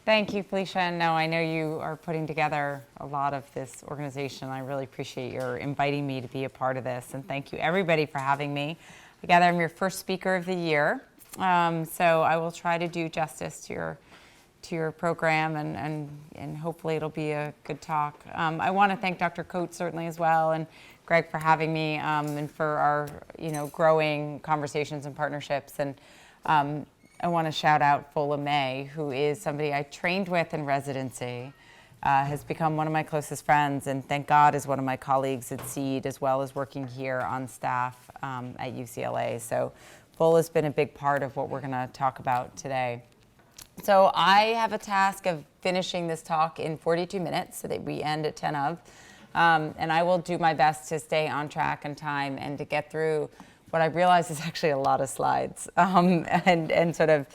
Thank you, Felicia. And no, I know you are putting together a lot of this organization. I really appreciate your inviting me to be a part of this. And thank you, everybody, for having me. I gather I'm your first speaker of the year. So I will try to do justice to your program, and hopefully it'll be a good talk. I want to thank Dr. Coates certainly as well, and Greg for having me, and for our growing conversations and partnerships. And I want to shout out Fola May, who is somebody I trained with in residency, has become one of my closest friends, and thank God is one of my colleagues at SEED, as well as working here on staff at UCLA. So Fola's been a big part of what we're going to talk about today. So I have a task of finishing this talk in 42 minutes so that we end at 10 of. And I will do my best to stay on track and time and to get through what I realize is actually a lot of slides. And sort of,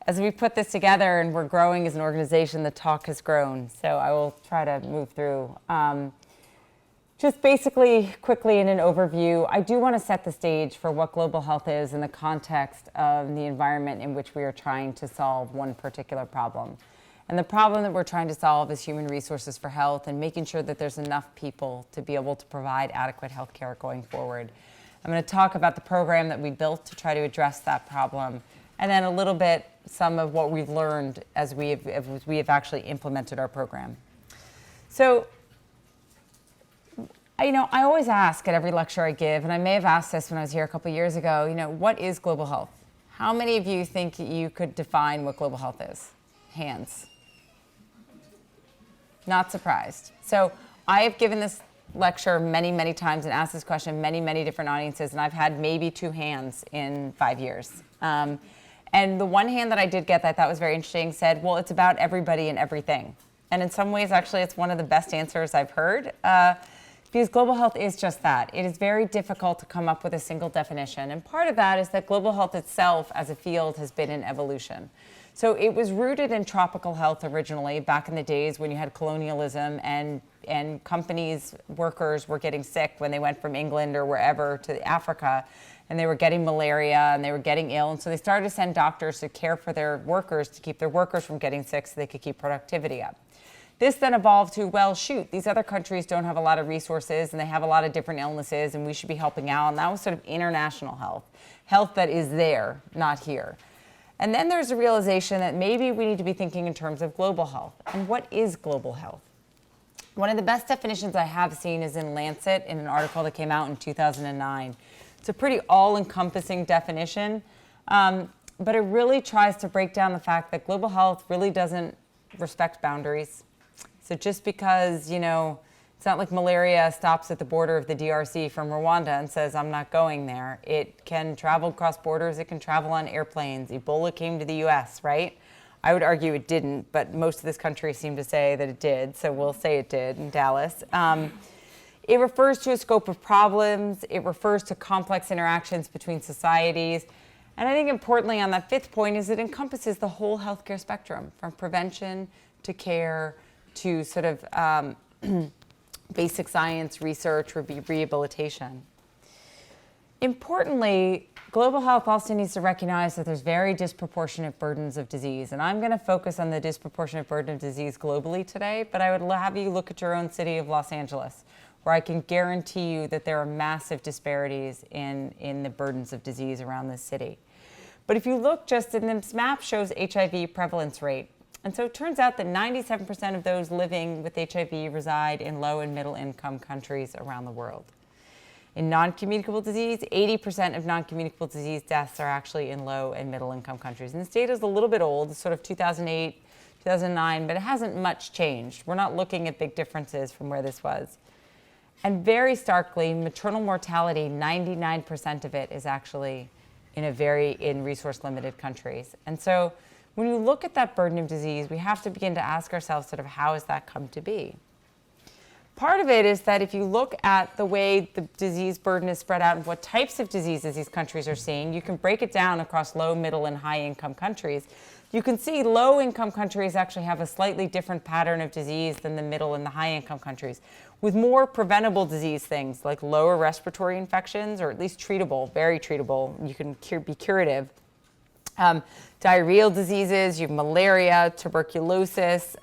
as we put this together and we're growing as an organization, the talk has grown. So I will try to move through. Just basically, quickly in an overview, I do want to set the stage for what global health is in the context of the environment in which we are trying to solve one particular problem. And the problem that we're trying to solve is human resources for health and making sure that there's enough people to be able to provide adequate health care going forward. I'm going to talk about the program that we built to try to address that problem, and then a little bit some of what we've learned as we have actually implemented our program. So, I always ask at every lecture I give, and I may have asked this when I was here a couple years ago, what is global health? How many of you think you could define what global health is? Hands. Not surprised. So I have given this lecture many, many times and asked this question many, many different audiences, and I've had maybe 2 hands in 5 years. And the one hand that I did get that I thought was very interesting said, well, it's about everybody and everything. And in some ways, actually, it's one of the best answers I've heard, because global health is just that. It is very difficult to come up with a single definition. And part of that is that global health itself as a field has been in evolution. So it was rooted in tropical health originally, back in the days when you had colonialism and companies, workers were getting sick when they went from England or wherever to Africa, and they were getting malaria and they were getting ill. And so they started to send doctors to care for their workers to keep their workers from getting sick so they could keep productivity up. This then evolved to, well, shoot, these other countries don't have a lot of resources and they have a lot of different illnesses and we should be helping out. And that was sort of international health, health that is there, not here. And then there's a realization that maybe we need to be thinking in terms of global health. And what is global health? One of the best definitions I have seen is in Lancet in an article that came out in 2009. It's a pretty all-encompassing definition, but it really tries to break down the fact that global health really doesn't respect boundaries. So just because, it's not like malaria stops at the border of the DRC from Rwanda and says, I'm not going there. It can travel across borders. It can travel on airplanes. Ebola came to the US, right? I would argue it didn't, but most of this country seem to say that it did, so we'll say it did in Dallas. It refers to a scope of problems. It refers to complex interactions between societies. And I think importantly on that 5th point is it encompasses the whole healthcare spectrum, from prevention to care to sort of basic science, research, rehabilitation. Importantly, global health also needs to recognize that there's very disproportionate burdens of disease. And I'm going to focus on the disproportionate burden of disease globally today, but I would have you look at your own city of Los Angeles, where I can guarantee you that there are massive disparities in the burdens of disease around this city. But if you look just in this map shows HIV prevalence rate. And so it turns out that 97% of those living with HIV reside in low and middle income countries around the world. In non-communicable disease, 80% of non-communicable disease deaths are actually in low and middle income countries. And this data is a little bit old, it's sort of 2008, 2009, but it hasn't much changed. We're not looking at big differences from where this was. And very starkly, maternal mortality, 99% of it is actually in resource-limited countries. And so when you look at that burden of disease, we have to begin to ask ourselves sort of how has that come to be? Part of it is that if you look at the way the disease burden is spread out and what types of diseases these countries are seeing, you can break it down across low, middle, and high income countries. You can see low income countries actually have a slightly different pattern of disease than the middle and the high income countries, with more preventable disease things like lower respiratory infections, or at least treatable, very treatable. You can be curative. Diarrheal diseases, you have malaria, tuberculosis,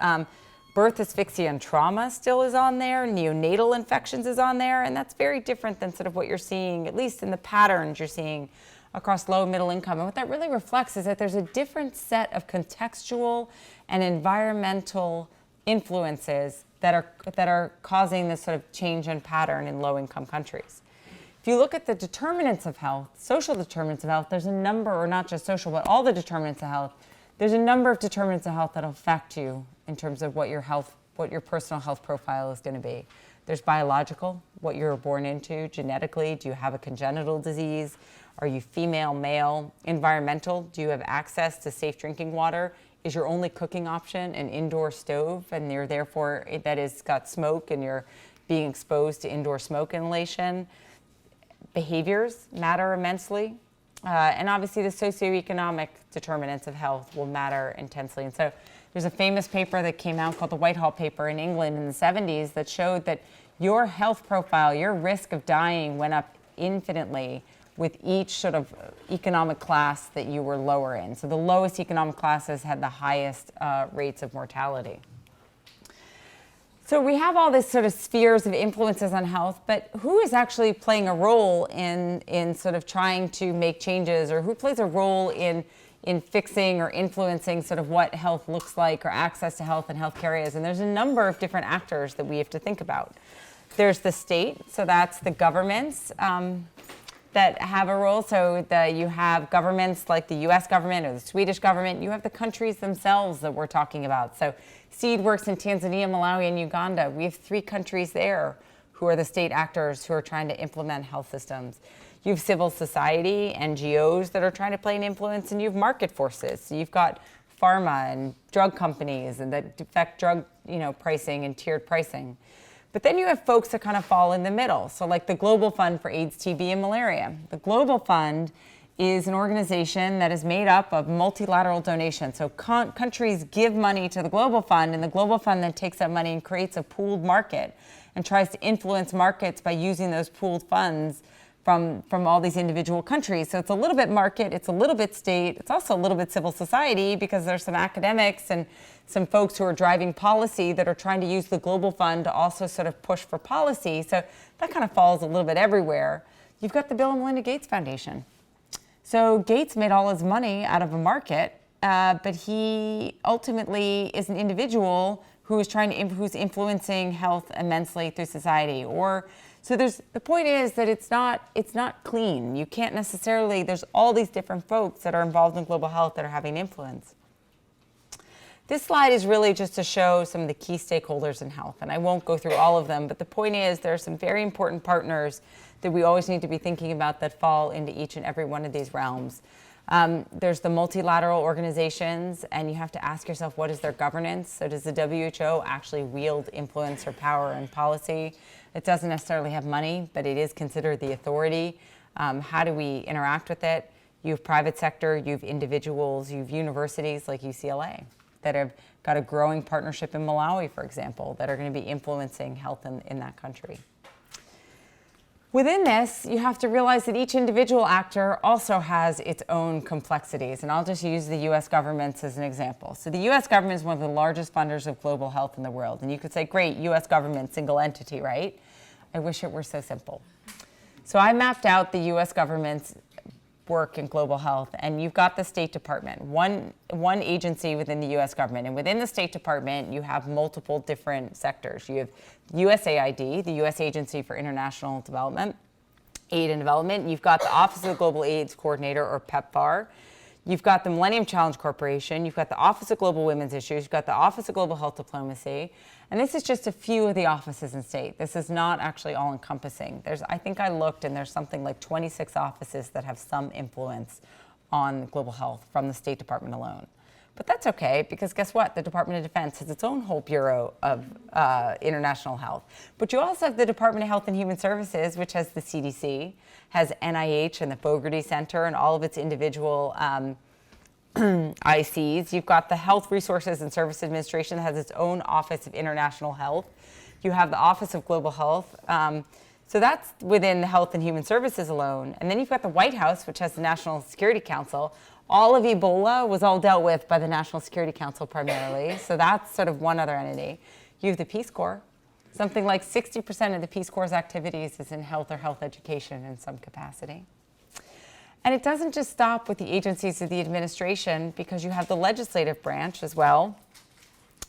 birth asphyxia and trauma still is on there, neonatal infections is on there, and that's very different than sort of what you're seeing, at least in the patterns you're seeing across low and middle income. And what that really reflects is that there's a different set of contextual and environmental influences that are causing this sort of change in pattern in low income countries. If you look at the determinants of health, social determinants of health, there's a number, or not just social, but all the determinants of health, there's a number of determinants of health that affect you in terms of what your personal health profile is going to be. There's biological, what you're born into, genetically, do you have a congenital disease? Are you female, male? Environmental, do you have access to safe drinking water? Is your only cooking option an indoor stove, and you're therefore, that is got smoke and you're being exposed to indoor smoke inhalation? Behaviors matter immensely. And obviously the socioeconomic determinants of health will matter intensely. And so there's a famous paper that came out called the Whitehall paper in England in the 70s that showed that your health profile, your risk of dying went up infinitely with each sort of economic class that you were lower in. So the lowest economic classes had the highest rates of mortality. So we have all this sort of spheres of influences on health, but who is actually playing a role in sort of trying to make changes, or who plays a role in fixing or influencing sort of what health looks like, or access to health and healthcare is? And there's a number of different actors that we have to think about. There's the state, so that's the governments that have a role. So you have governments like the US government or the Swedish government. You have the countries themselves that we're talking about. So SEED works in Tanzania, Malawi, and Uganda. We have 3 countries there who are the state actors who are trying to implement health systems. You have civil society, NGOs that are trying to play an influence, and you have market forces. So you've got pharma and drug companies and that affect drug pricing and tiered pricing. But then you have folks that kind of fall in the middle. So like the Global Fund for AIDS, TB, and Malaria. The Global Fund is an organization that is made up of multilateral donations. So countries give money to the Global Fund, and the Global Fund then takes that money and creates a pooled market and tries to influence markets by using those pooled funds from all these individual countries. So it's a little bit market, it's a little bit state, it's also a little bit civil society, because there's some academics and some folks who are driving policy that are trying to use the Global Fund to also sort of push for policy. So that kind of falls a little bit everywhere. You've got the Bill and Melinda Gates Foundation. So Gates made all his money out of a market, but he ultimately is an individual who is who's influencing health immensely through society. So the point is that it's not clean. You can't necessarily, there's all these different folks that are involved in global health that are having influence. This slide is really just to show some of the key stakeholders in health, and I won't go through all of them, but the point is there are some very important partners that we always need to be thinking about that fall into each and every one of these realms. There's the multilateral organizations, and you have to ask yourself, what is their governance? So does the WHO actually wield influence or power and policy? It doesn't necessarily have money, but it is considered the authority. How do we interact with it? You have private sector, you have individuals, you have universities like UCLA that have got a growing partnership in Malawi, for example, that are going to be influencing health in that country. Within this, you have to realize that each individual actor also has its own complexities, and I'll just use the US governments as an example. So the US government is one of the largest funders of global health in the world, and you could say, great, US government, single entity, right? I wish it were so simple. So I mapped out the US government's work in global health, and you've got the State Department, one agency within the US government, and within the State Department you have multiple different sectors. You have USAID, the US Agency for International Development, Aid and Development. You've got the Office of the Global AIDS Coordinator, or PEPFAR. You've got the Millennium Challenge Corporation. You've got the Office of Global Women's Issues. You've got the Office of Global Health Diplomacy. And this is just a few of the offices in state. This is not actually all encompassing. I think I looked, and there's something like 26 offices that have some influence on global health from the State Department alone. But that's okay, because guess what? The Department of Defense has its own whole Bureau of International Health. But you also have the Department of Health and Human Services, which has the CDC, has NIH and the Fogarty Center and all of its individual ICs. You've got the Health Resources and Services Administration that has its own Office of International Health. You have the Office of Global Health. So that's within the Health and Human Services alone. And then you've got the White House, which has the National Security Council. All of Ebola was all dealt with by the National Security Council primarily. So that's sort of one other entity. You have the Peace Corps. Something like 60% of the Peace Corps' activities is in health or health education in some capacity. And it doesn't just stop with the agencies of the administration, because you have the legislative branch as well.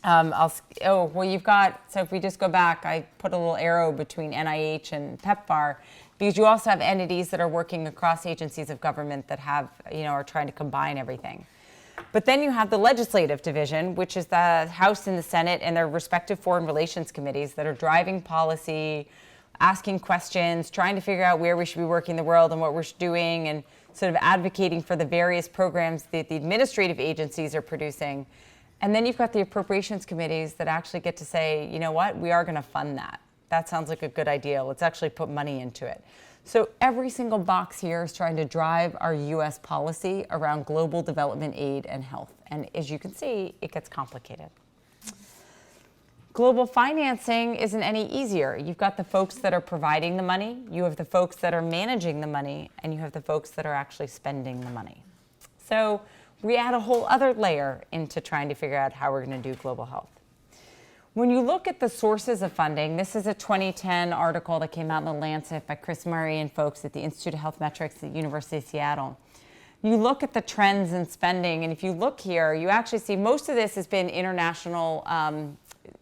You've got, so if we just go back, I put a little arrow between NIH and PEPFAR, because you also have entities that are working across agencies of government that have, are trying to combine everything. But then you have the legislative division, which is the House and the Senate and their respective foreign relations committees that are driving policy, asking questions, trying to figure out where we should be working in the world and what we're doing, and sort of advocating for the various programs that the administrative agencies are producing. And then you've got the appropriations committees that actually get to say, you know what, we are going to fund that. That sounds like a good idea. Let's actually put money into it. So every single box here is trying to drive our U.S. policy around global development aid and health. And as you can see, it gets complicated. Global financing isn't any easier. You've got the folks that are providing the money, you have the folks that are managing the money, and you have the folks that are actually spending the money. So we add a whole other layer into trying to figure out how we're going to do global health. When you look at the sources of funding, this is a 2010 article that came out in The Lancet by Chris Murray and folks at the Institute of Health Metrics at the University of Seattle. You look at the trends in spending, and if you look here, you actually see most of this has been international,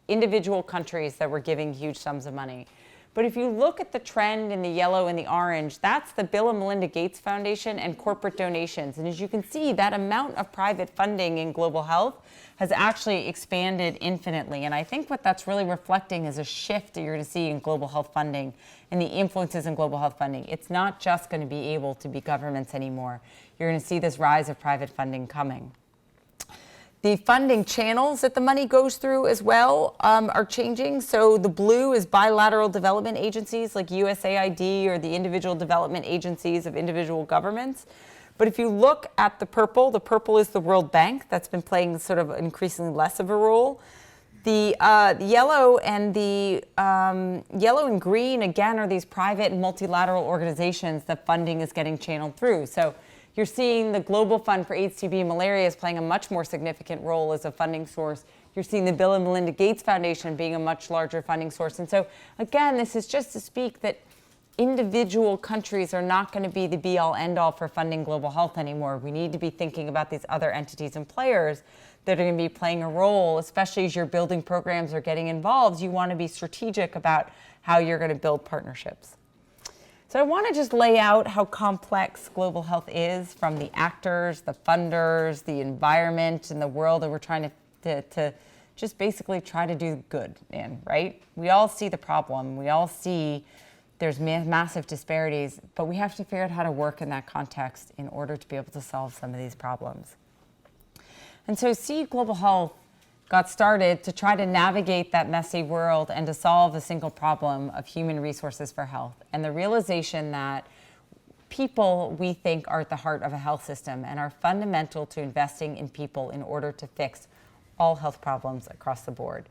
individual countries that were giving huge sums of money. But if you look at the trend in the yellow and the orange, that's the Bill and Melinda Gates Foundation and corporate donations. And as you can see, that amount of private funding in global health has actually expanded infinitely. And I think what that's really reflecting is a shift that you're going to see in global health funding and the influences in global health funding. It's not just going to be able to be governments anymore. You're going to see this rise of private funding coming. The funding channels that the money goes through as well are changing. So the blue is bilateral development agencies like USAID or the individual development agencies of individual governments. But if you look at the purple is the World Bank. That's been playing sort of increasingly less of a role. The yellow and green, again, are these private and multilateral organizations that funding is getting channeled through. So you're seeing the Global Fund for AIDS, TB, and Malaria is playing a much more significant role as a funding source. You're seeing the Bill and Melinda Gates Foundation being a much larger funding source. And so, again, this is just to speak that individual countries are not going to be the be-all, end-all for funding global health anymore. We need to be thinking about these other entities and players that are going to be playing a role, especially as you're building programs or getting involved. You want to be strategic about how you're going to build partnerships. So I want to just lay out how complex global health is, from the actors, the funders, the environment, and the world that we're trying to just basically try to do good in, right? We all see the problem. We all see there's massive disparities, but we have to figure out how to work in that context in order to be able to solve some of these problems. And so Seed Global Health got started to try to navigate that messy world and to solve the single problem of human resources for health, and the realization that people, we think, are at the heart of a health system and are fundamental to investing in people in order to fix all health problems across the board.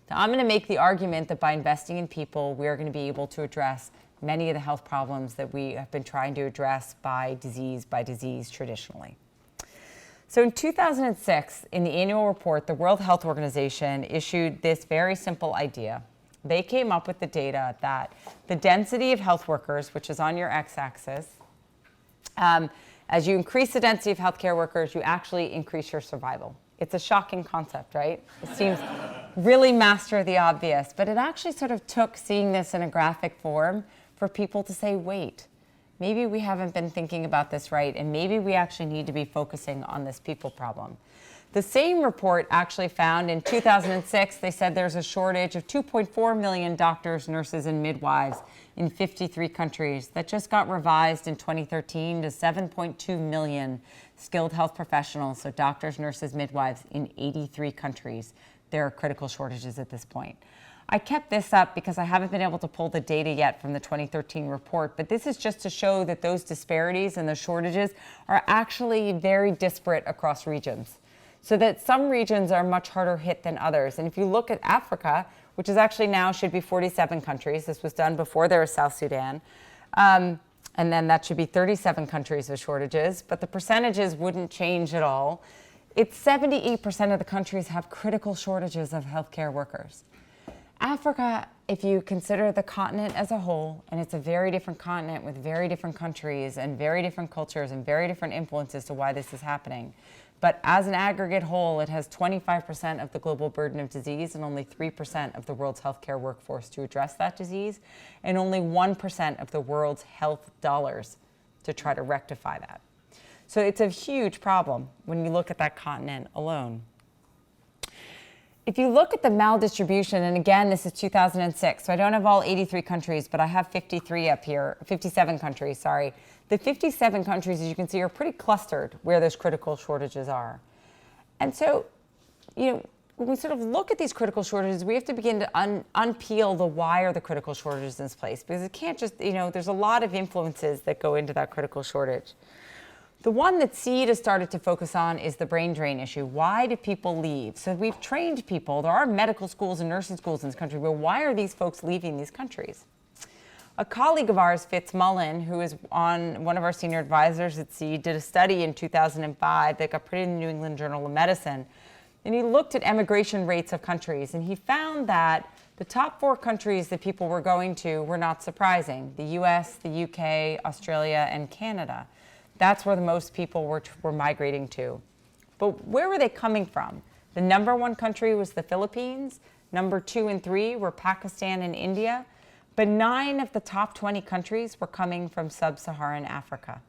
Now, I'm going to make the argument that by investing in people, we are going to be able to address many of the health problems that we have been trying to address by disease traditionally. So in 2006, in the annual report, the World Health Organization issued this very simple idea. They came up with the data that the density of health workers, which is on your x-axis, as you increase the density of healthcare workers, you actually increase your survival. It's a shocking concept, right? It seems really master the obvious, but it actually sort of took seeing this in a graphic form for people to say, wait, maybe we haven't been thinking about this right, and maybe we actually need to be focusing on this people problem. The same report actually found in 2006, they said there's a shortage of 2.4 million doctors, nurses, and midwives in 53 countries. That just got revised in 2013 to 7.2 million skilled health professionals, so doctors, nurses, midwives in 83 countries. There are critical shortages at this point. I kept this up because I haven't been able to pull the data yet from the 2013 report, but this is just to show that those disparities and the shortages are actually very disparate across regions. So that some regions are much harder hit than others. And if you look at Africa, which is actually now should be 47 countries, this was done before there was South Sudan, and then that should be 37 countries with shortages, but the percentages wouldn't change at all. It's 78% of the countries have critical shortages of healthcare workers. Africa, if you consider the continent as a whole, and it's a very different continent with very different countries and very different cultures and very different influences to why this is happening. But as an aggregate whole, it has 25% of the global burden of disease and only 3% of the world's healthcare workforce to address that disease, and only 1% of the world's health dollars to try to rectify that. So it's a huge problem when you look at that continent alone. If you look at the maldistribution, and again, this is 2006, so I don't have all 83 countries, but I have 57 countries, sorry. The 57 countries, as you can see, are pretty clustered where those critical shortages are. And so, when we sort of look at these critical shortages, we have to begin to unpeel the why are the critical shortages in this place, because it can't just, there's a lot of influences that go into that critical shortage. The one that CEED has started to focus on is the brain drain issue. Why do people leave? So we've trained people. There are medical schools and nursing schools in this country, but why are these folks leaving these countries? A colleague of ours, Fitzmullen, who is one of our senior advisors at CEED, did a study in 2005 that got put in the New England Journal of Medicine. And he looked at emigration rates of countries, and he found that the top 4 countries that people were going to were not surprising: the US, the UK, Australia, and Canada. That's where the most people were migrating to. But where were they coming from? The number 1 country was the Philippines. Number 2 and 3 were Pakistan and India. But 9 of the top 20 countries were coming from sub-Saharan Africa.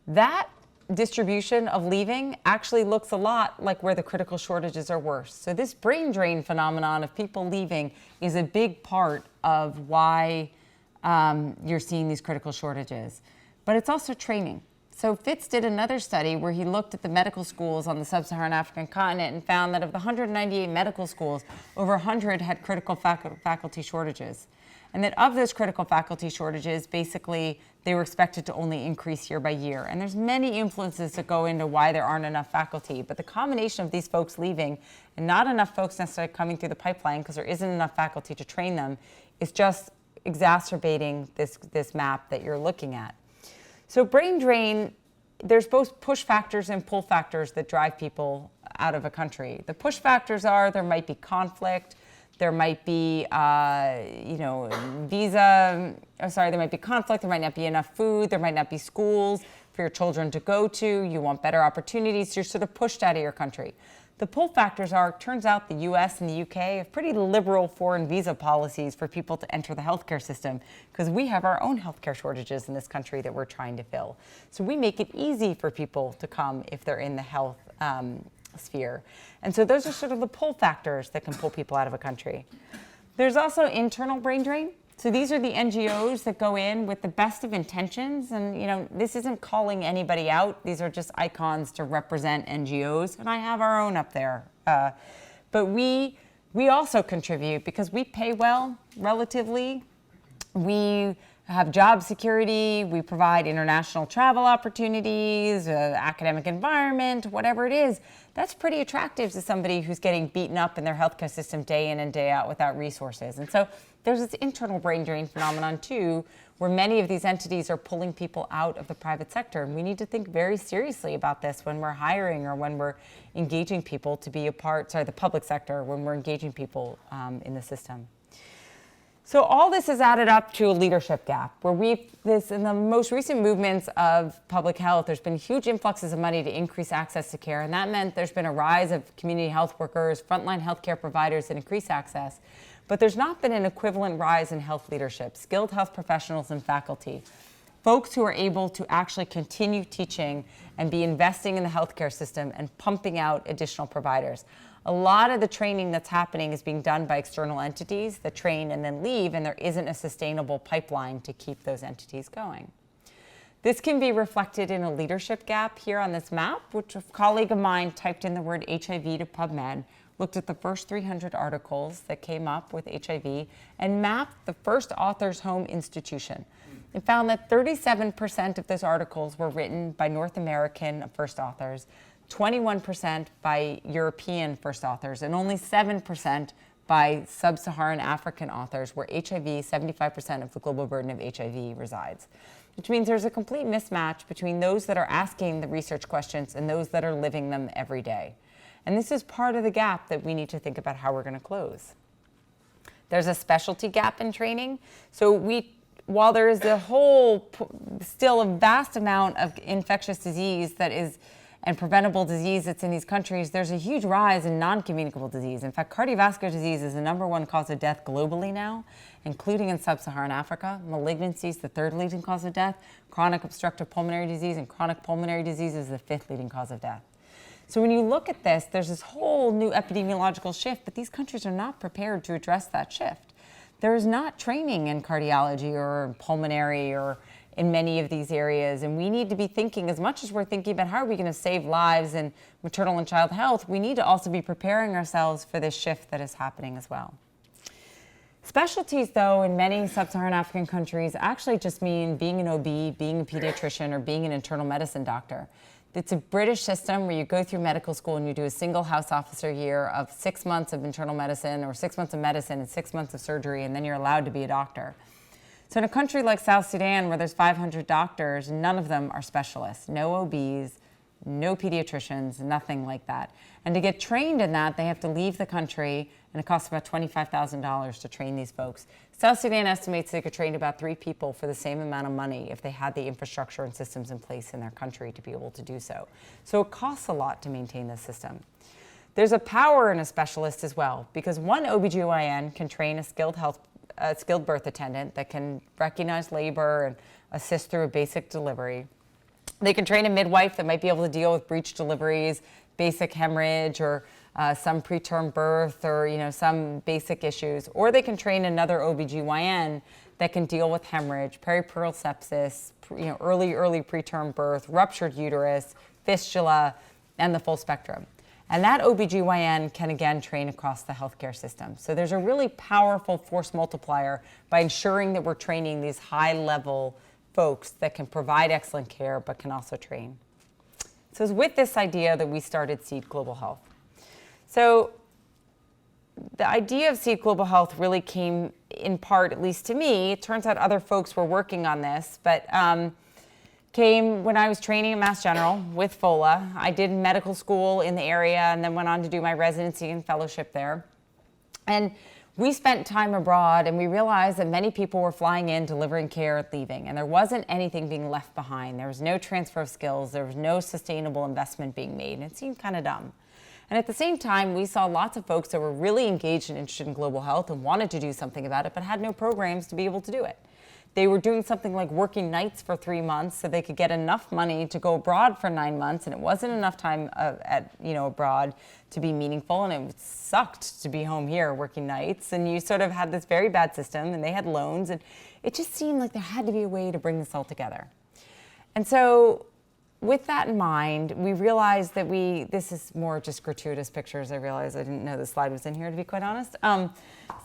That distribution of leaving actually looks a lot like where the critical shortages are worse. So this brain drain phenomenon of people leaving is a big part of why you're seeing these critical shortages. But it's also training. So Fitz did another study where he looked at the medical schools on the sub-Saharan African continent and found that of the 198 medical schools, over 100 had critical faculty shortages. And that of those critical faculty shortages, basically, they were expected to only increase year by year. And there's many influences that go into why there aren't enough faculty. But the combination of these folks leaving and not enough folks necessarily coming through the pipeline because there isn't enough faculty to train them is just exacerbating this map that you're looking at. So brain drain, there's both push factors and pull factors that drive people out of a country. The push factors are there might be conflict, there might be, there might be conflict, there might not be enough food, there might not be schools for your children to go to, you want better opportunities, you're sort of pushed out of your country. The pull factors are, turns out the US and the UK have pretty liberal foreign visa policies for people to enter the healthcare system because we have our own healthcare shortages in this country that we're trying to fill. So we make it easy for people to come if they're in the health sphere. And so those are sort of the pull factors that can pull people out of a country. There's also internal brain drain. So these are the NGOs that go in with the best of intentions. And, this isn't calling anybody out. These are just icons to represent NGOs. And I have our own up there. But we also contribute because we pay well, relatively. We have job security. We provide international travel opportunities, academic environment, whatever it is. That's pretty attractive to somebody who's getting beaten up in their healthcare system day in and day out without resources. And so there's this internal brain drain phenomenon too, where many of these entities are pulling people out of the private sector. And we need to think very seriously about this when we're hiring or when we're engaging people to be the public sector, when we're engaging people in the system. So all this has added up to a leadership gap where in the most recent movements of public health, there's been huge influxes of money to increase access to care. And that meant there's been a rise of community health workers, frontline healthcare providers that increase access. But there's not been an equivalent rise in health leadership, skilled health professionals and faculty. folks who are able to actually continue teaching and be investing in the healthcare system and pumping out additional providers. A lot of the training that's happening is being done by external entities that train and then leave, and there isn't a sustainable pipeline to keep those entities going. This can be reflected in a leadership gap here on this map, which a colleague of mine typed in the word HIV to PubMed, looked at the first 300 articles that came up with HIV, and mapped the first author's home institution. It found that 37% of those articles were written by North American first authors, 21% by European first authors, and only 7% by sub-Saharan African authors, where HIV, 75% of the global burden of HIV resides. Which means there's a complete mismatch between those that are asking the research questions and those that are living them every day. And this is part of the gap that we need to think about how we're going to close. There's a specialty gap in training. So while there is still a vast amount of infectious disease that is and preventable disease that's in these countries, there's a huge rise in non-communicable disease. In fact, cardiovascular disease is the #1 cause of death globally now, including in sub-Saharan Africa. Malignancy is the 3rd leading cause of death. Chronic obstructive pulmonary disease and chronic pulmonary disease is the 5th leading cause of death. So when you look at this, there's this whole new epidemiological shift, but these countries are not prepared to address that shift. There is not training in cardiology or pulmonary or in many of these areas, and we need to be thinking, as much as we're thinking about how are we going to save lives in maternal and child health, we need to also be preparing ourselves for this shift that is happening as well. Specialties, though, in many sub-Saharan African countries actually just mean being an OB, being a pediatrician, or being an internal medicine doctor. It's a British system where you go through medical school and you do a single house officer year of 6 months of internal medicine or 6 months of medicine and 6 months of surgery, and then you're allowed to be a doctor. So in a country like South Sudan, where there's 500 doctors, none of them are specialists. No OBs, no pediatricians, nothing like that. And to get trained in that, they have to leave the country, and it costs about $25,000 to train these folks. South Sudan estimates they could train about 3 people for the same amount of money if they had the infrastructure and systems in place in their country to be able to do so. So it costs a lot to maintain this system. There's a power in a specialist as well, because one OBGYN can train a skilled birth attendant that can recognize labor and assist through a basic delivery. They can train a midwife that might be able to deal with breech deliveries, basic hemorrhage, or some preterm birth, or some basic issues. Or they can train another OBGYN that can deal with hemorrhage, peripural sepsis, early preterm birth, ruptured uterus, fistula, and the full spectrum. And that OBGYN can again train across the healthcare system. So there's a really powerful force multiplier by ensuring that we're training these high-level folks that can provide excellent care but can also train. So it's with this idea that we started Seed Global Health. So the idea of Seed Global Health really came in part, at least to me. It turns out other folks were working on this, but came when I was training at Mass General with FOLA. I did medical school in the area and then went on to do my residency and fellowship there. And we spent time abroad, and we realized that many people were flying in, delivering care, leaving, and there wasn't anything being left behind. There was no transfer of skills. There was no sustainable investment being made, and it seemed kind of dumb. And at the same time, we saw lots of folks that were really engaged and interested in global health and wanted to do something about it, but had no programs to be able to do it. They were doing something like working nights for 3 months so they could get enough money to go abroad for 9 months, and it wasn't enough time abroad to be meaningful, and it sucked to be home here working nights, and you sort of had this very bad system, and they had loans, and it just seemed like there had to be a way to bring this all together. And so with that in mind, we realized that this is more just gratuitous pictures. I realized I didn't know the slide was in here, to be quite honest.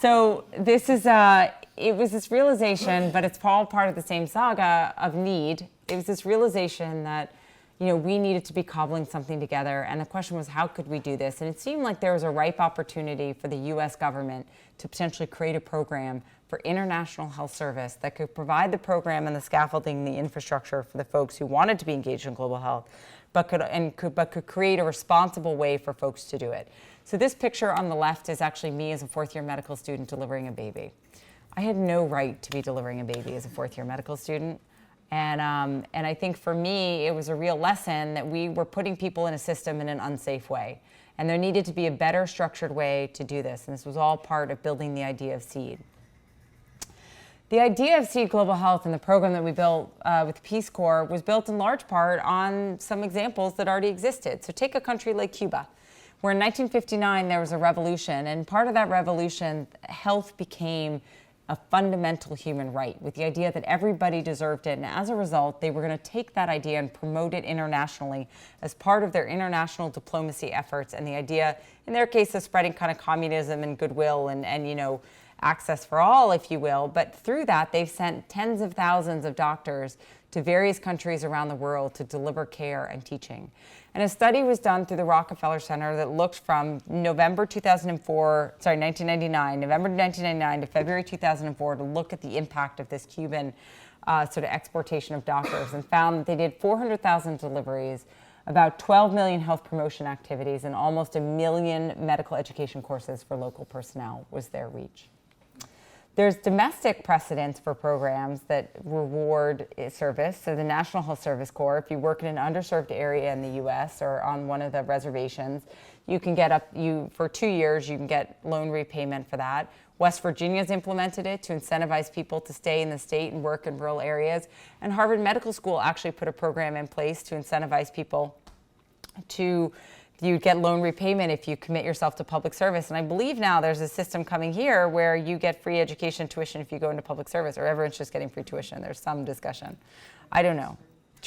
So this is, it was this realization, but it's all part of the same saga of need. It was this realization that, we needed to be cobbling something together. And the question was, how could we do this? And it seemed like there was a ripe opportunity for the US government to potentially create a program for international health service that could provide the program and the scaffolding, the infrastructure for the folks who wanted to be engaged in global health, but could create a responsible way for folks to do it. So this picture on the left is actually me as a 4th-year medical student delivering a baby. I had no right to be delivering a baby as a 4th-year medical student. And I think for me, it was a real lesson that we were putting people in a system in an unsafe way. And there needed to be a better structured way to do this. And this was all part of building the idea of SEED. The idea of Seed Global Health and the program that we built with Peace Corps was built in large part on some examples that already existed. So take a country like Cuba, where in 1959 there was a revolution, and part of that revolution, health became a fundamental human right, with the idea that everybody deserved it. And as a result, they were going to take that idea and promote it internationally as part of their international diplomacy efforts. And the idea, in their case, of spreading kind of communism and goodwill and you know, access for all, if you will. But through that, they've sent tens of thousands of doctors to various countries around the world to deliver care and teaching. And a study was done through the Rockefeller Center that looked from November 1999 to February 2004 to look at the impact of this Cuban sort of exportation of doctors, and found that they did 400,000 deliveries, about 12 million health promotion activities, and almost 1 million medical education courses for local personnel was their reach. There's domestic precedents for programs that reward service. So the National Health Service Corps, if you work in an underserved area in the U.S. or on one of the reservations, you can get for 2 years, you can get loan repayment for that. West Virginia's implemented it to incentivize people to stay in the state and work in rural areas. And Harvard Medical School actually put a program in place to incentivize people to you get loan repayment if you commit yourself to public service. And I believe now there's a system coming here where you get free education tuition if you go into public service, or everyone's just getting free tuition. There's some discussion. I don't know.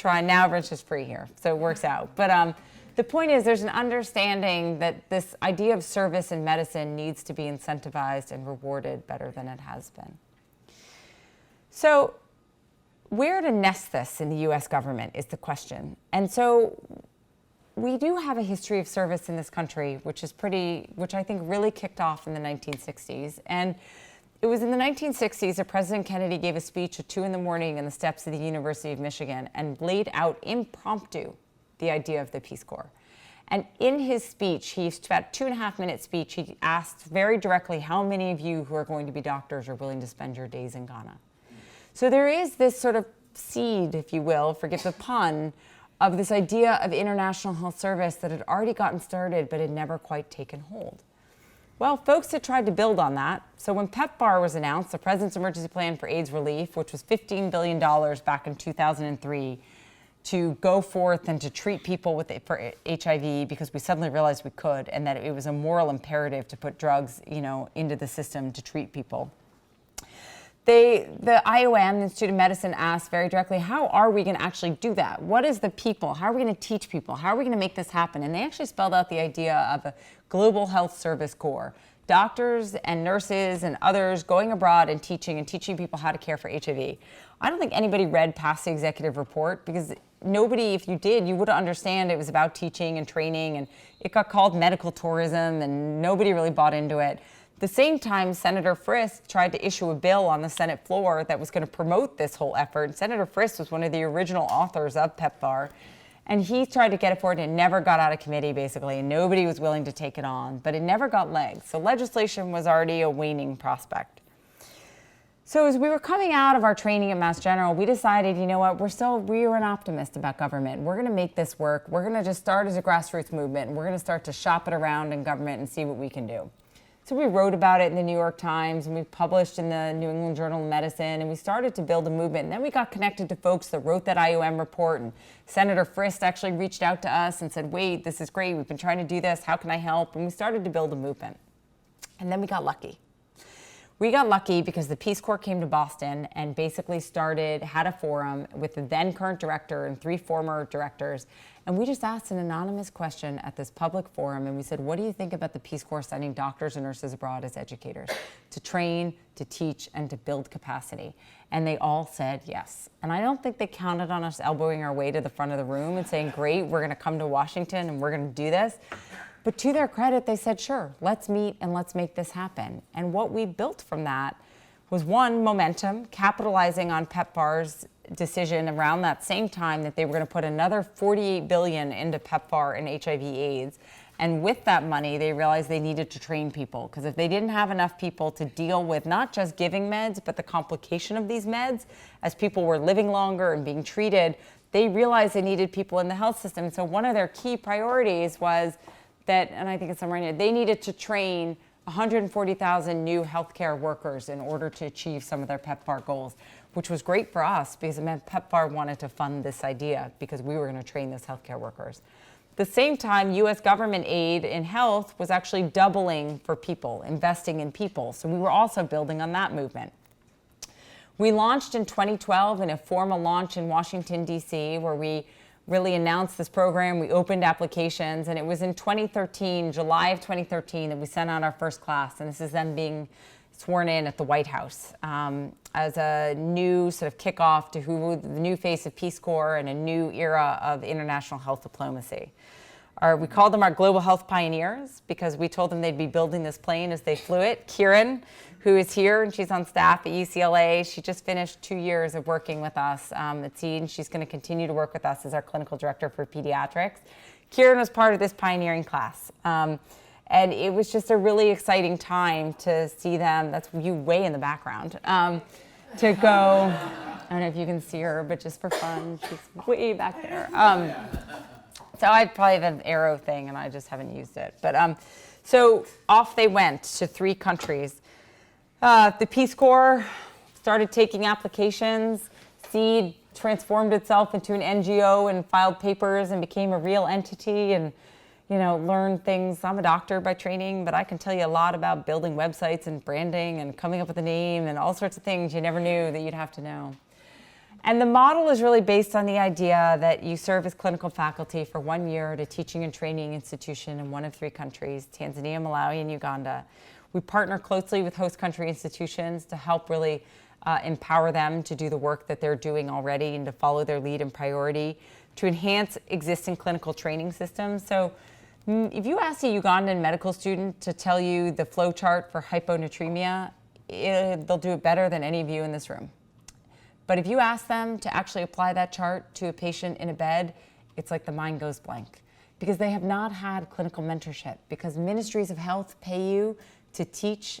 Now everyone's just free here, so it works out. But the point is, there's an understanding that this idea of service in medicine needs to be incentivized and rewarded better than it has been. So where to nest this in the US government is the question. And so we do have a history of service in this country, which I think really kicked off in the 1960s. And it was in the 1960s that President Kennedy gave a speech at 2 in the morning in the steps of the University of Michigan and laid out impromptu the idea of the Peace Corps. And in his speech, about 2.5-minute speech, he asked very directly, how many of you who are going to be doctors are willing to spend your days in Ghana? So there is this sort of seed, if you will, forgive the pun, of this idea of international health service that had already gotten started but had never quite taken hold. Well, folks had tried to build on that. So when PEPFAR was announced, the President's Emergency Plan for AIDS Relief, which was $15 billion back in 2003, to go forth and to treat people for HIV, because we suddenly realized we could, and that it was a moral imperative to put drugs, into the system to treat people. The IOM, the Institute of Medicine, asked very directly, how are we going to actually do that? What is the people? How are we going to teach people? How are we going to make this happen? And they actually spelled out the idea of a global health service corps. Doctors and nurses and others going abroad and teaching people how to care for HIV. I don't think anybody read past the executive report, because nobody, if you did, you would understand it was about teaching and training, and it got called medical tourism, and nobody really bought into it. At the same time, Senator Frist tried to issue a bill on the Senate floor that was going to promote this whole effort. Senator Frist was one of the original authors of PEPFAR, and he tried to get it forward, and it never got out of committee, basically, and nobody was willing to take it on, but it never got legs. So legislation was already a waning prospect. So as we were coming out of our training at Mass General, we decided, you know what, we were an optimist about government. We're going to make this work. We're going to just start as a grassroots movement, and we're going to start to shop it around in government and see what we can do. So we wrote about it in the New York Times, and we published in the New England Journal of Medicine, and we started to build a movement. And then we got connected to folks that wrote that IOM report, and Senator Frist actually reached out to us and said, wait, this is great. We've been trying to do this. How can I help? And we started to build a movement. And then we got lucky. We got lucky because the Peace Corps came to Boston and basically had a forum with the then current director and 3 former directors. And we just asked an anonymous question at this public forum, and we said, what do you think about the Peace Corps sending doctors and nurses abroad as educators to train, to teach, and to build capacity? And they all said yes. And I don't think they counted on us elbowing our way to the front of the room and saying, great, we're going to come to Washington and we're going to do this. But to their credit, they said, sure, let's meet and let's make this happen. And what we built from that was, one, momentum, capitalizing on PEPFAR's decision around that same time that they were going to put another $48 billion into PEPFAR and HIV/AIDS. And with that money, they realized they needed to train people, because if they didn't have enough people to deal with not just giving meds, but the complication of these meds, as people were living longer and being treated, they realized they needed people in the health system. So one of their key priorities was that, and I think it's somewhere in here, they needed to train 140,000 new healthcare workers in order to achieve some of their PEPFAR goals, which was great for us because it meant PEPFAR wanted to fund this idea because we were going to train those healthcare workers. At the same time, U.S. government aid in health was actually doubling for people, investing in people. So we were also building on that movement. We launched in 2012 in a formal launch in Washington, D.C., where we really announced this program. We opened applications, and it was in 2013, July of 2013, that we sent out our first class. And this is them being sworn in at the White House as a new sort of kickoff to who the new face of Peace Corps and a new era of international health diplomacy. We called them our global health pioneers because we told them they'd be building this plane as they flew it. Kieran, who is here, and she's on staff at UCLA. She just finished 2 years of working with us at SEED. She's going to continue to work with us as our clinical director for pediatrics. Kieran was part of this pioneering class. And it was just a really exciting time to see them. That's you way in the background. To go, I don't know if you can see her, but just for fun, she's way back there. So I probably have an arrow thing, and I just haven't used it. But so off they went to 3 countries. The Peace Corps started taking applications. SEED transformed itself into an NGO and filed papers and became a real entity and, you know, learned things. I'm a doctor by training, but I can tell you a lot about building websites and branding and coming up with a name and all sorts of things you never knew that you'd have to know. And the model is really based on the idea that you serve as clinical faculty for 1 year at a teaching and training institution in one of 3 countries, Tanzania, Malawi, and Uganda. We partner closely with host country institutions to help really empower them to do the work that they're doing already and to follow their lead and priority, to enhance existing clinical training systems. So if you ask a Ugandan medical student to tell you the flow chart for hyponatremia, they'll do it better than any of you in this room. But if you ask them to actually apply that chart to a patient in a bed, it's like the mind goes blank because they have not had clinical mentorship, because ministries of health pay you to teach,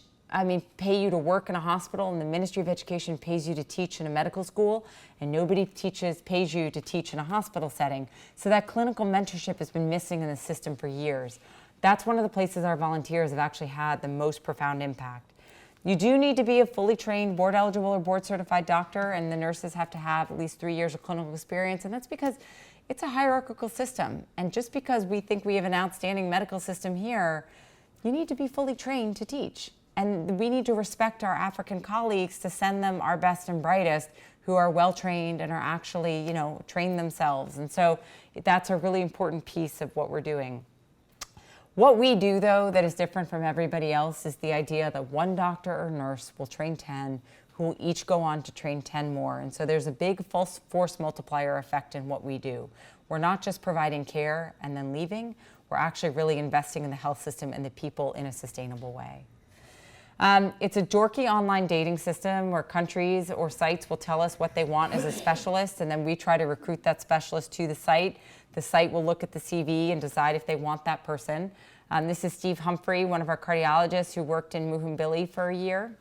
pay you to work in a hospital, and the Ministry of Education pays you to teach in a medical school, and nobody pays you to teach in a hospital setting. So that clinical mentorship has been missing in the system for years. That's one of the places our volunteers have actually had the most profound impact. You do need to be a fully trained, board eligible or board certified doctor, and the nurses have to have at least 3 years of clinical experience, and that's because it's a hierarchical system. And just because we think we have an outstanding medical system here, you need to be fully trained to teach. And we need to respect our African colleagues to send them our best and brightest who are well trained and are actually, trained themselves. And so that's a really important piece of what we're doing. What we do, though, that is different from everybody else is the idea that one doctor or nurse will train 10 who will each go on to train 10 more. And so there's a big force multiplier effect in what we do. We're not just providing care and then leaving. We're actually really investing in the health system and the people in a sustainable way. It's a dorky online dating system where countries or sites will tell us what they want as a specialist, and then we try to recruit that specialist to the site. The site will look at the CV and decide if they want that person. This is Steve Humphrey, one of our cardiologists who worked in Muhimbili for a year.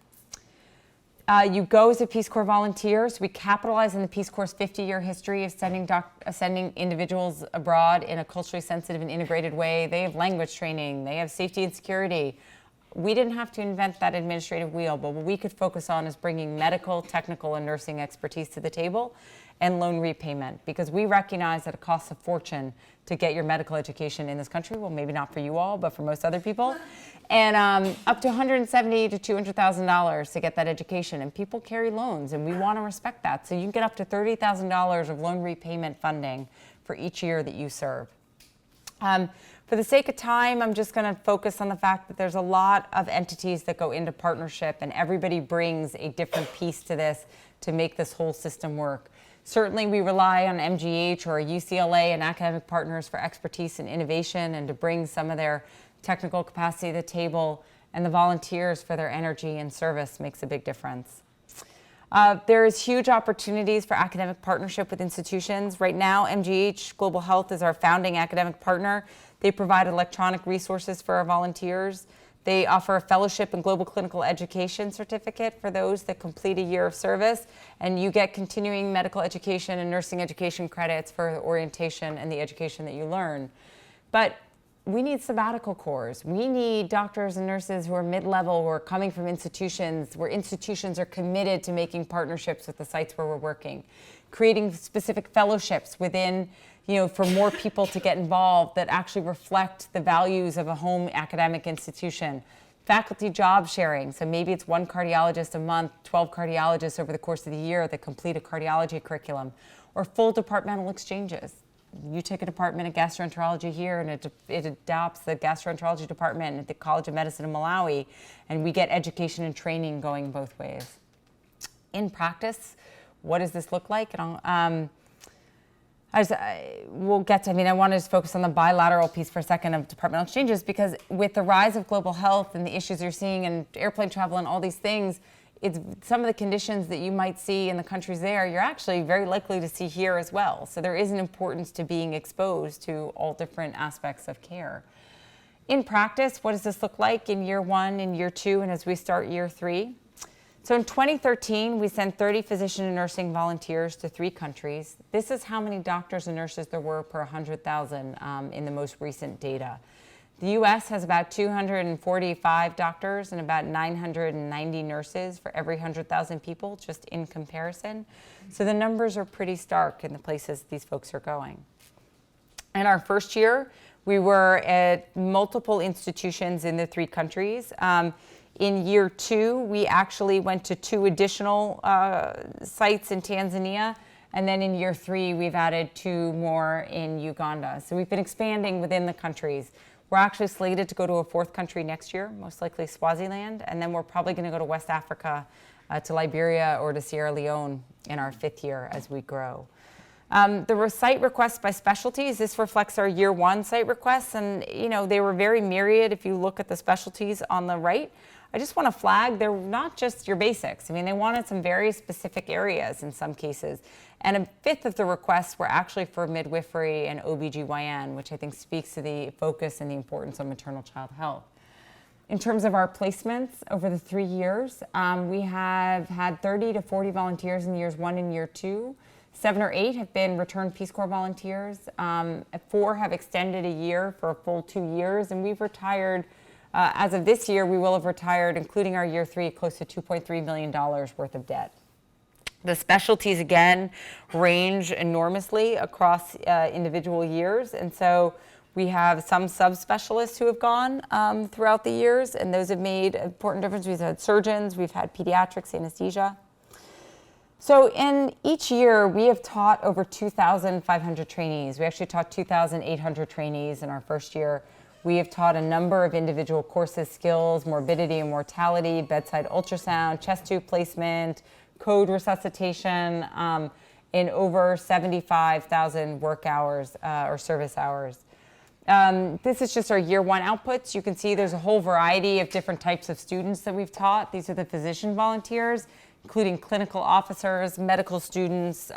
You go as a Peace Corps volunteer. So we capitalize on the Peace Corps' 50-year history of sending individuals abroad in a culturally sensitive and integrated way. They have language training. They have safety and security. We didn't have to invent that administrative wheel, but what we could focus on is bringing medical, technical, and nursing expertise to the table and loan repayment, because we recognize that it costs a fortune to get your medical education in this country. Well, maybe not for you all, but for most other people. And up to $170,000 to $200,000 to get that education. And people carry loans, and we want to respect that. So you can get up to $30,000 of loan repayment funding for each year that you serve. For the sake of time, I'm just going to focus on the fact that there's a lot of entities that go into partnership, and everybody brings a different piece to this to make this whole system work. Certainly, we rely on MGH or UCLA and academic partners for expertise and innovation and to bring some of their technical capacity to the table, and the volunteers for their energy and service makes a big difference. There is huge opportunities for academic partnership with institutions. Right now, MGH Global Health is our founding academic partner. They provide electronic resources for our volunteers. They offer a fellowship in global clinical education certificate for those that complete a year of service, and you get continuing medical education and nursing education credits for the orientation and the education that you learn. But we need sabbatical corps. We need doctors and nurses who are mid-level, who are coming from institutions, where institutions are committed to making partnerships with the sites where we're working, creating specific fellowships within, for more people to get involved that actually reflect the values of a home academic institution. Faculty job sharing, so maybe it's one cardiologist a month, 12 cardiologists over the course of the year that complete a cardiology curriculum, or full departmental exchanges. You take a department of gastroenterology here and it adopts the gastroenterology department at the College of Medicine in Malawi, and we get education and training going both ways. In practice, what does this look like? We'll get to, I want to just focus on the bilateral piece for a second of departmental exchanges, because with the rise of global health and the issues you're seeing in airplane travel and all these things, it's some of the conditions that you might see in the countries there, you're actually very likely to see here as well. So there is an importance to being exposed to all different aspects of care. In practice, what does this look like in year 1 and year 2 and as we start year 3? So in 2013, we sent 30 physician and nursing volunteers to 3 countries. This is how many doctors and nurses there were per 100,000 in the most recent data. The US has about 245 doctors and about 990 nurses for every 100,000 people, just in comparison. So the numbers are pretty stark in the places these folks are going. In our first year, we were at multiple institutions in the 3 countries. In year 2, we actually went to 2 additional sites in Tanzania. And then in year 3, we've added 2 more in Uganda. So we've been expanding within the countries. We're actually slated to go to a 4th country next year, most likely Swaziland, and then we're probably going to go to West Africa, to Liberia or to Sierra Leone in our 5th year as we grow. The site requests by specialties, this reflects our year 1 site requests, and they were very myriad if you look at the specialties on the right. I just want to flag, they're not just your basics. They wanted some very specific areas in some cases. And a 5th of the requests were actually for midwifery and OBGYN, which I think speaks to the focus and the importance of maternal child health. In terms of our placements over the 3 years, we have had 30 to 40 volunteers in years 1 and year 2. 7 or 8 have been returned Peace Corps volunteers. 4 have extended a year for a full 2 years, and we've retired, as of this year, we will have retired, including our year 3, close to $2.3 million worth of debt. The specialties, again, range enormously across individual years, and so we have some subspecialists who have gone throughout the years, and those have made an important difference. We've had surgeons, we've had pediatrics, anesthesia. So in each year, we have taught over 2,500 trainees. We actually taught 2,800 trainees in our first year. We have taught a number of individual courses, skills, morbidity and mortality, bedside ultrasound, chest tube placement, code resuscitation, in over 75,000 work hours or service hours. This is just our year 1 outputs. You can see there's a whole variety of different types of students that we've taught. These are the physician volunteers, including clinical officers, medical students.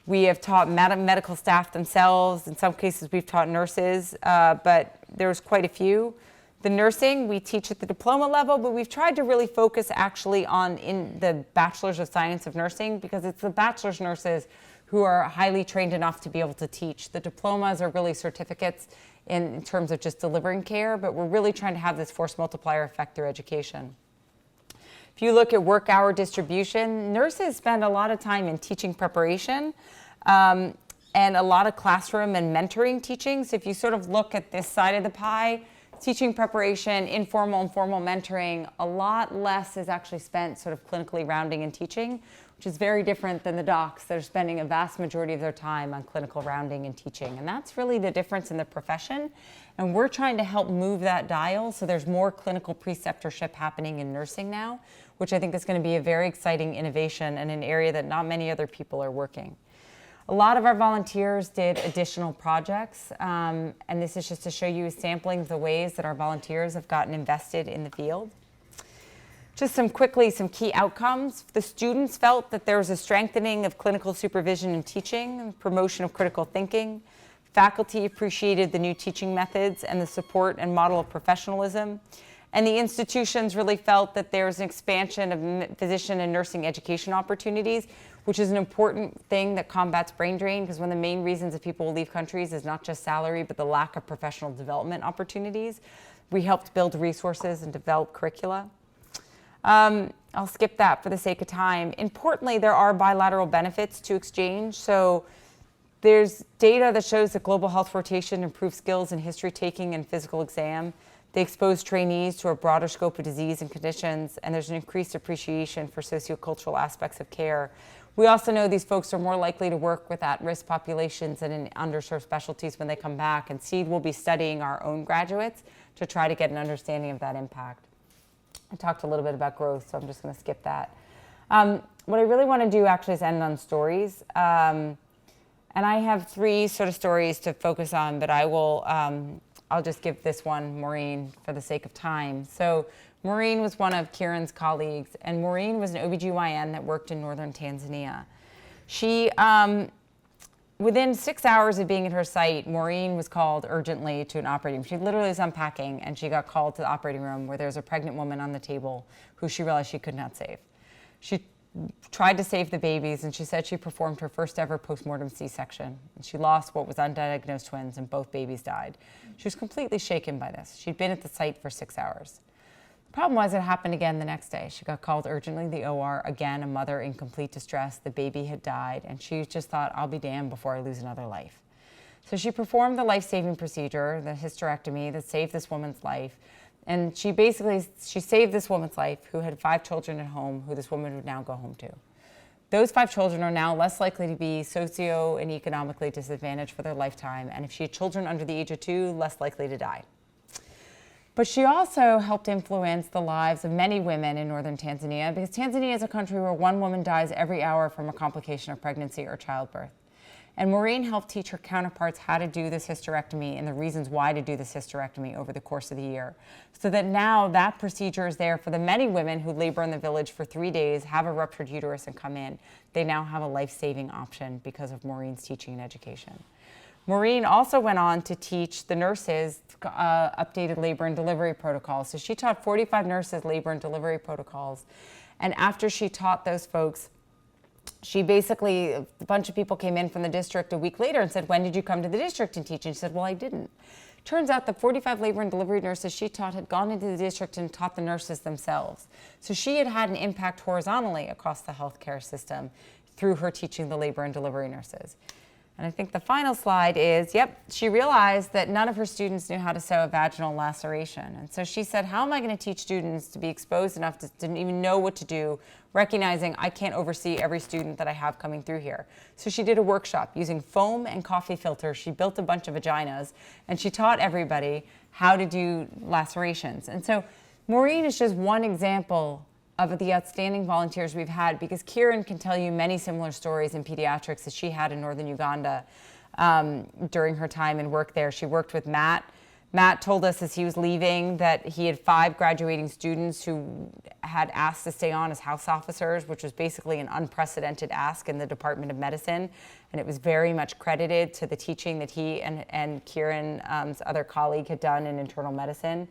We have taught medical staff themselves. In some cases, we've taught nurses, but there's quite a few. The nursing, we teach at the diploma level, but we've tried to really focus actually on in the Bachelor's of Science of Nursing, because it's the bachelor's nurses who are highly trained enough to be able to teach. The diplomas are really certificates in terms of just delivering care, but we're really trying to have this force multiplier effect through education. If you look at work hour distribution, nurses spend a lot of time in teaching preparation and a lot of classroom and mentoring teaching. So if you sort of look at this side of the pie, teaching preparation, informal and formal mentoring, a lot less is actually spent sort of clinically rounding and teaching, which is very different than the docs that are spending a vast majority of their time on clinical rounding and teaching. And that's really the difference in the profession. And we're trying to help move that dial so there's more clinical preceptorship happening in nursing now, which I think is going to be a very exciting innovation and an area that not many other people are working. A lot of our volunteers did additional projects, and this is just to show you a sampling of the ways that our volunteers have gotten invested in the field. Just some key outcomes. The students felt that there was a strengthening of clinical supervision and teaching, and promotion of critical thinking. Faculty appreciated the new teaching methods and the support and model of professionalism. And the institutions really felt that there was an expansion of physician and nursing education opportunities, which is an important thing that combats brain drain, because one of the main reasons that people will leave countries is not just salary, but the lack of professional development opportunities. We helped build resources and develop curricula. I'll skip that for the sake of time. Importantly, there are bilateral benefits to exchange. So there's data that shows that global health rotation improves skills in history taking and physical exam. They expose trainees to a broader scope of disease and conditions, and there's an increased appreciation for sociocultural aspects of care. We also know these folks are more likely to work with at-risk populations and in underserved specialties when they come back, and SEED will be studying our own graduates to try to get an understanding of that impact. I talked a little bit about growth, so I'm just going to skip that. What I really want to do actually is end on stories. And I have 3 sort of stories to focus on, but I'll just give this one, Maureen, for the sake of time. So Maureen was one of Kieran's colleagues, and Maureen was an OBGYN that worked in northern Tanzania. She, within 6 hours of being at her site, Maureen was called urgently to an operating room. She literally was unpacking, and she got called to the operating room where there was a pregnant woman on the table who she realized she could not save. She tried to save the babies, and she said she performed her first ever postmortem C-section. And she lost what was undiagnosed twins, and both babies died. She was completely shaken by this. She'd been at the site for 6 hours. The problem was it happened again the next day. She got called urgently to the OR, again, a mother in complete distress. The baby had died, and she just thought, I'll be damned before I lose another life. So she performed the life-saving procedure, the hysterectomy, that saved this woman's life. And she saved this woman's life, who had 5 children at home, who this woman would now go home to. Those 5 children are now less likely to be socio and economically disadvantaged for their lifetime, and if she had children under the age of 2, less likely to die. But she also helped influence the lives of many women in northern Tanzania, because Tanzania is a country where 1 woman dies every hour from a complication of pregnancy or childbirth. And Maureen helped teach her counterparts how to do this hysterectomy and the reasons why to do this hysterectomy over the course of the year. So that now that procedure is there for the many women who labor in the village for 3 days, have a ruptured uterus, and come in. They now have a life-saving option because of Maureen's teaching and education. Maureen also went on to teach the nurses updated labor and delivery protocols. So she taught 45 nurses labor and delivery protocols. And after she taught those folks, she basically, a bunch of people came in from the district a week later and said, when did you come to the district and teach? And she said, well, I didn't. Turns out the 45 labor and delivery nurses she taught had gone into the district and taught the nurses themselves. So she had had an impact horizontally across the healthcare system through her teaching the labor and delivery nurses. And I think the final slide is, she realized that none of her students knew how to sew a vaginal laceration. And so she said, how am I going to teach students to be exposed enough to didn't even know what to do, recognizing I can't oversee every student that I have coming through here. So she did a workshop using foam and coffee filters. She built a bunch of vaginas, and she taught everybody how to do lacerations. And so Maureen is just one example of the outstanding volunteers we've had, because Kieran can tell you many similar stories in pediatrics that she had in northern Uganda during her time and work there. She worked with Matt. Matt told us as he was leaving that he had 5 graduating students who had asked to stay on as house officers, which was basically an unprecedented ask in the Department of Medicine. And it was very much credited to the teaching that he and Kieran's other colleague had done in internal medicine.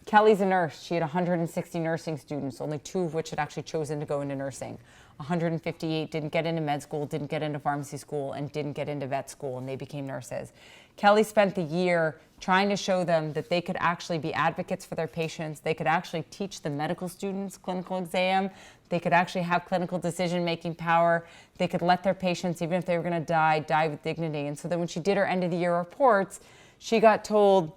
Kelly's a nurse. She had 160 nursing students, only 2 of which had actually chosen to go into nursing. 158 didn't get into med school, didn't get into pharmacy school, and didn't get into vet school, and they became nurses. Kelly spent the year trying to show them that they could actually be advocates for their patients. They could actually teach the medical students clinical exam. They could actually have clinical decision-making power. They could let their patients, even if they were going to die with dignity. And so then when she did her end-of-the-year reports, she got told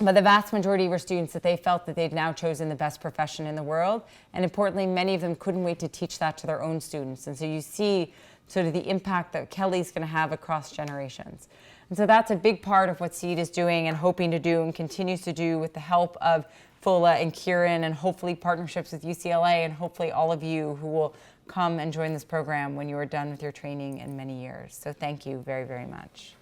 by the vast majority of her students that they felt that they'd now chosen the best profession in the world. And importantly, many of them couldn't wait to teach that to their own students. And so you see sort of the impact that Kelly's going to have across generations. And so that's a big part of what SEED is doing and hoping to do and continues to do with the help of Fola and Kieran, and hopefully partnerships with UCLA, and hopefully all of you who will come and join this program when you are done with your training in many years. So thank you very, very much.